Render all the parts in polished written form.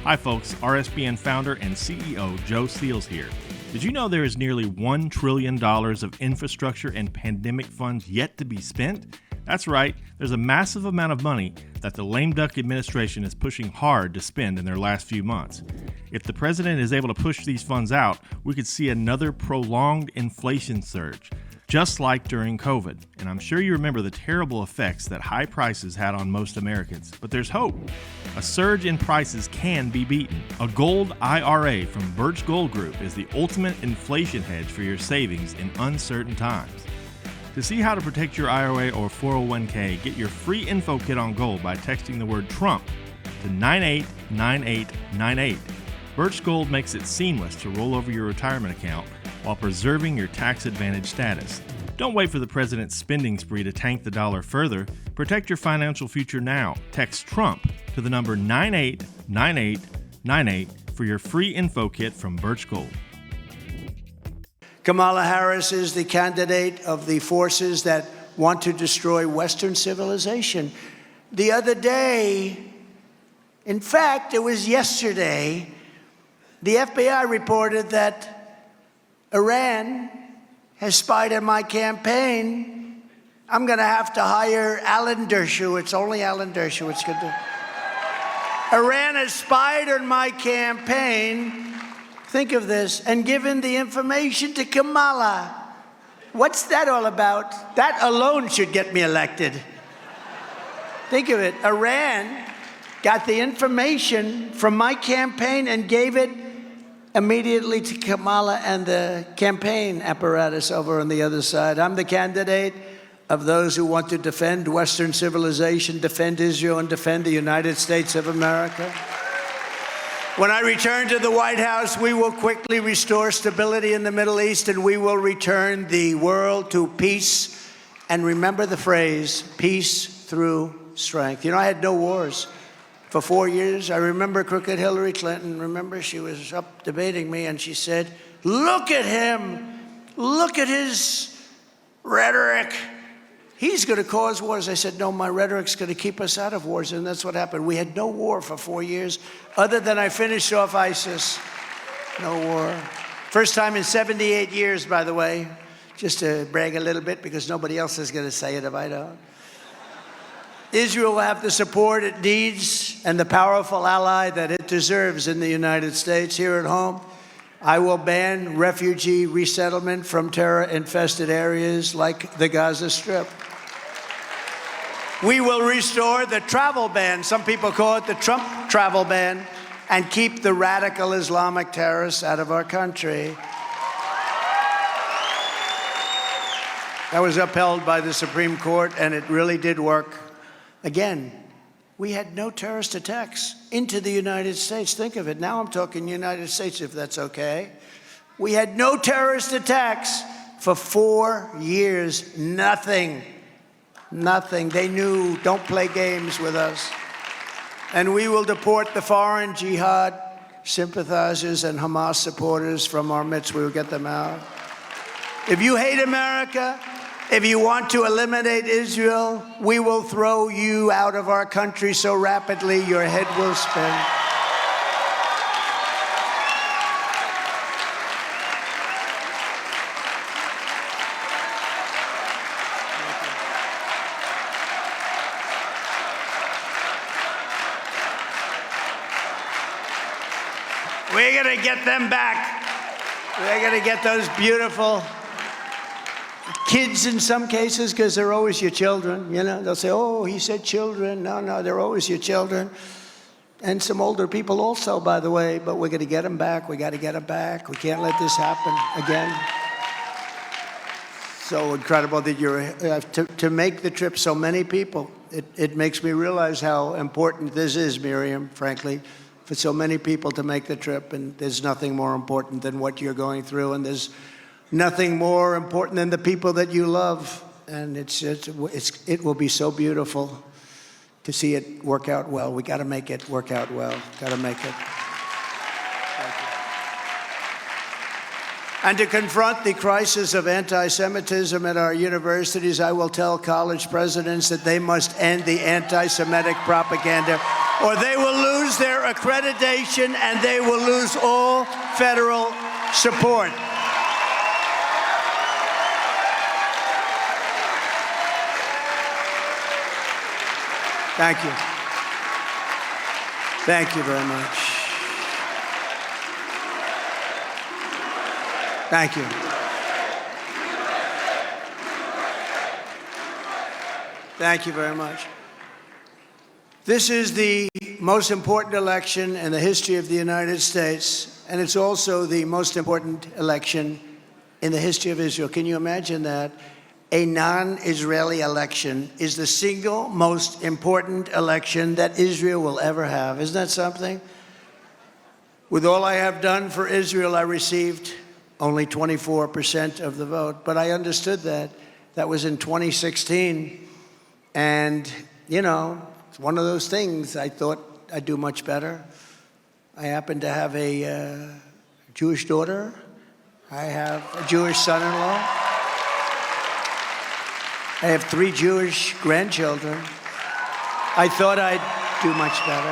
Hi folks, RSBN founder and CEO Joe Seals here. Did you know there is nearly $1 trillion of infrastructure and pandemic funds yet to be spent? That's right, there's a massive amount of money that the lame duck administration is pushing hard to spend in their last few months. If the president is able to push these funds out, we could see another prolonged inflation surge, just like during COVID. And I'm sure you remember the terrible effects that high prices had on most Americans. But there's hope. A surge in prices can be beaten. A gold IRA from Birch Gold Group is the ultimate inflation hedge for your savings in uncertain times. To see how to protect your IRA or 401k, get your free info kit on gold by texting the word Trump to 989898. Birch Gold makes it seamless to roll over your retirement account while preserving your tax advantage status. Don't wait for the president's spending spree to tank the dollar further. Protect your financial future now. Text Trump to the number 989898 for your free info kit from Birch Gold. Kamala Harris is the candidate of the forces that want to destroy Western civilization. The other day, in fact, it was yesterday, the FBI reported that Iran has spied on my campaign. I'm going to have to hire Alan Dershowitz. Only Alan Dershowitz could do. Iran has spied on my campaign. Think of this, and given the information to Kamala. What's that all about? That alone should get me elected. Think of it. Iran got the information from my campaign and gave it immediately to Kamala and the campaign apparatus over on the other side. I'm the candidate of those who want to defend Western civilization, defend Israel, and defend the United States of America. When I return to the White House, we will quickly restore stability in the Middle East, and we will return the world to peace. And remember the phrase, peace through strength. You know, I had no wars for 4 years. I remember crooked Hillary Clinton. Remember, she was up debating me, and she said, look at him. Look at his rhetoric. He's going to cause wars. I said, no, my rhetoric's going to keep us out of wars. And that's what happened. We had no war for 4 years, other than I finished off ISIS. No war. First time in 78 years, by the way, just to brag a little bit, because nobody else is going to say it if I don't. Israel will have the support it needs and the powerful ally that it deserves in the United States. Here at home, I will ban refugee resettlement from terror-infested areas like the Gaza Strip. We will restore the travel ban, some people call it the Trump travel ban, and keep the radical Islamic terrorists out of our country. That was upheld by the Supreme Court, and it really did work. Again, we had no terrorist attacks into the United States. Think of it. Now I'm talking United States, if that's okay. We had no terrorist attacks for 4 years. Nothing. Nothing. They knew, don't play games with us. And we will deport the foreign jihad sympathizers and Hamas supporters from our midst. We will get them out. If you hate America, if you want to eliminate Israel, we will throw you out of our country so rapidly your head will spin. We're going to get them back. We're going to get those beautiful kids in some cases, because they're always your children. You know, they'll say, oh, he said children. No, they're always your children. And some older people also, by the way, but we're going to get them back. We got to get them back. We can't let this happen again. So incredible that you're to make the trip, so many people. It makes me realize how important this is, Miriam, frankly, for so many people to make the trip. And there's nothing more important than what you're going through. And there's nothing more important than the people that you love. And it will be so beautiful to see it work out well. We got to make it work out well. Got to make it. And to confront the crisis of anti-Semitism at our universities, I will tell college presidents that they must end the anti-Semitic propaganda or they will lose their accreditation and they will lose all federal support. Thank you. Thank you very much. Thank you. Thank you very much. This is the most important election in the history of the United States, and it's also the most important election in the history of Israel. Can you imagine that? A non-Israeli election is the single most important election that Israel will ever have. Isn't that something? With all I have done for Israel, I received only 24% of the vote. But I understood that. That was in 2016. And, you know, it's one of those things. I thought I'd do much better. I happen to have a Jewish daughter. I have a Jewish son-in-law. I have 3 Jewish grandchildren. I thought I'd do much better.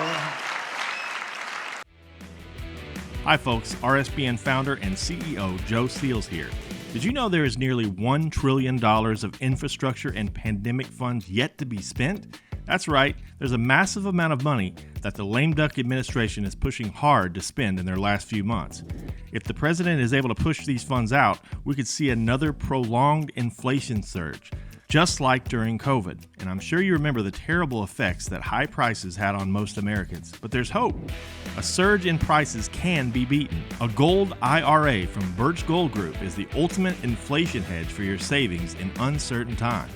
Hi folks, RSBN founder and CEO Joe Steele here. Did you know there is nearly $1 trillion of infrastructure and pandemic funds yet to be spent? That's right, there's a massive amount of money that the lame duck administration is pushing hard to spend in their last few months. If the president is able to push these funds out, we could see another prolonged inflation surge, just like during COVID. And I'm sure you remember the terrible effects that high prices had on most Americans. But there's hope. A surge in prices can be beaten. A gold IRA from Birch Gold Group is the ultimate inflation hedge for your savings in uncertain times.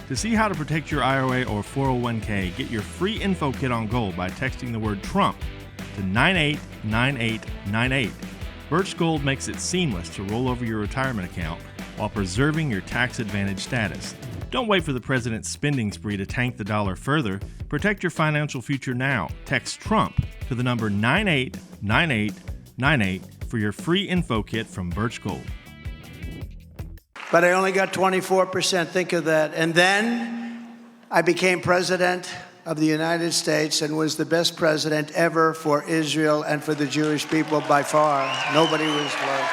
To see how to protect your IRA or 401k, get your free info kit on gold by texting the word Trump to 989898. Birch Gold makes it seamless to roll over your retirement account while preserving your tax advantage status. Don't wait for the president's spending spree to tank the dollar further. Protect your financial future now. Text Trump to the number 989898 for your free info kit from Birch Gold. But I only got 24%. Think of that. And then I became president of the United States and was the best president ever for Israel and for the Jewish people by far. Nobody was close.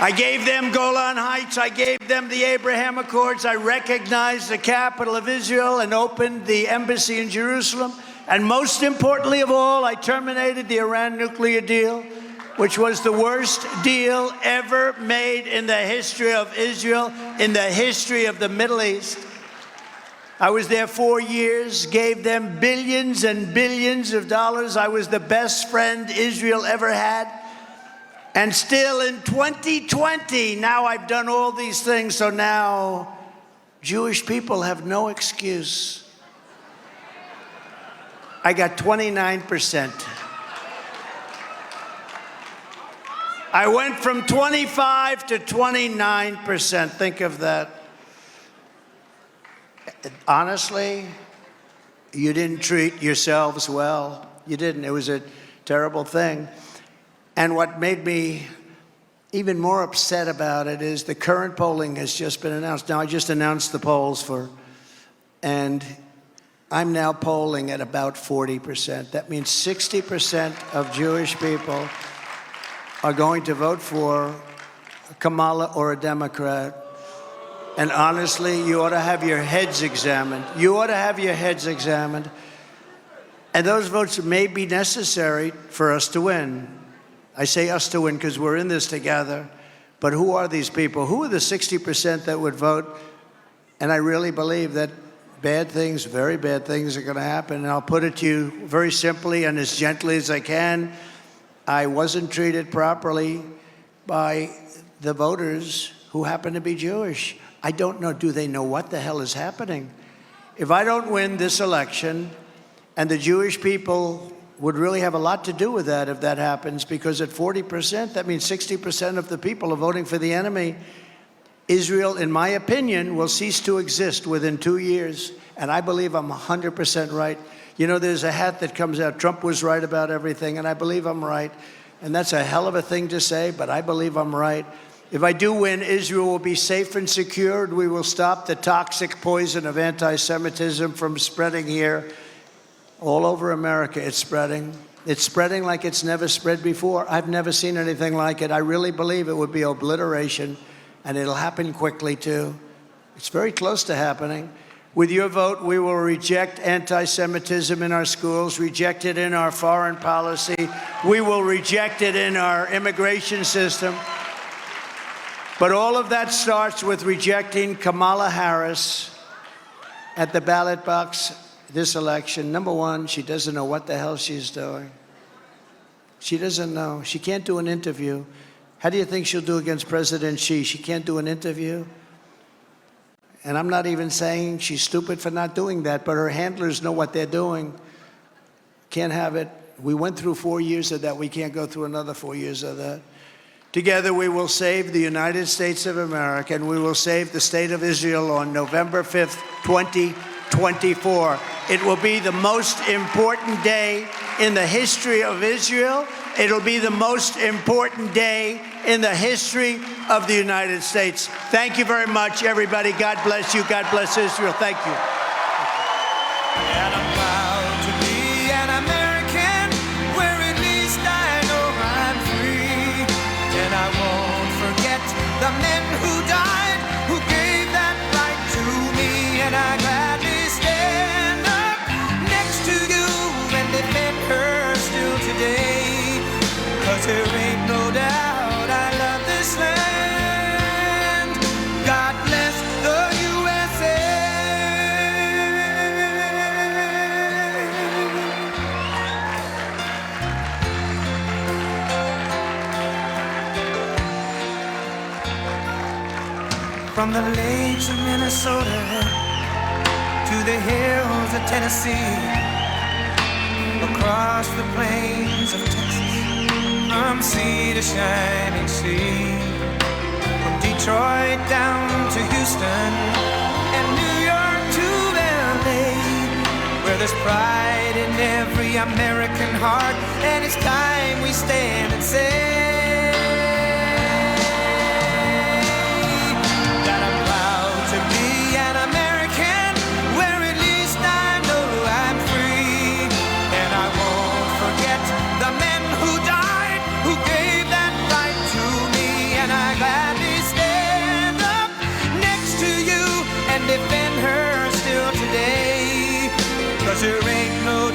I gave them Golan Heights. I gave them the Abraham Accords. I recognized the capital of Israel and opened the embassy in Jerusalem. And most importantly of all, I terminated the Iran nuclear deal, which was the worst deal ever made in the history of Israel, in the history of the Middle East. I was there 4 years, gave them billions and billions of dollars. I was the best friend Israel ever had. And still in 2020, now I've done all these things, so now Jewish people have no excuse. I got 29%. I went from 25 to 29%. Think of that. Honestly, you didn't treat yourselves well. You didn't. It was a terrible thing. And what made me even more upset about it is the current polling has just been announced. Now, I just announced the polls and I'm now polling at about 40%. That means 60% of Jewish people are going to vote for Kamala or a Democrat. And honestly, you ought to have your heads examined. You ought to have your heads examined. And those votes may be necessary for us to win. I say us to win because we're in this together. But who are these people? Who are the 60% that would vote? And I really believe that bad things, very bad things are going to happen. And I'll put it to you very simply and as gently as I can. I wasn't treated properly by the voters who happen to be Jewish. I don't know, do they know what the hell is happening? If I don't win this election, and the Jewish people would really have a lot to do with that if that happens, because at 40%, that means 60% of the people are voting for the enemy. Israel, in my opinion, will cease to exist within 2 years, and I believe I'm 100% right. You know, there's a hat that comes out, Trump was right about everything, and I believe I'm right. And that's a hell of a thing to say, but I believe I'm right. If I do win, Israel will be safe and secured. We will stop the toxic poison of anti-Semitism from spreading here. All over America, it's spreading. It's spreading like it's never spread before. I've never seen anything like it. I really believe it would be obliteration, and it'll happen quickly, too. It's very close to happening. With your vote, we will reject anti-Semitism in our schools, reject it in our foreign policy. We will reject it in our immigration system. But all of that starts with rejecting Kamala Harris at the ballot box this election. Number one, she doesn't know what the hell she's doing. She doesn't know. She can't do an interview. How do you think she'll do against President Xi? She can't do an interview. And I'm not even saying she's stupid for not doing that, but her handlers know what they're doing. Can't have it. We went through 4 years of that. We can't go through another 4 years of that. Together, we will save the United States of America, and we will save the state of Israel on November 5th, 2024. It will be the most important day in the history of Israel. It'll be the most important day in the history of the United States. Thank you very much, everybody. God bless you. God bless Israel. Thank you. And I'm proud to be an American, where at least I know I'm free. And I won't forget the men who died, who gave that right to me. And I gladly stand up next to you and defend her still today. 'Cause there ain't no doubt I love this land. God bless the USA. From the lakes of Minnesota to the hills of Tennessee, across the plains of Texas, from sea to shining sea, from Detroit down to Houston and New York to LA, where there's pride in every American heart, and it's time we stand and say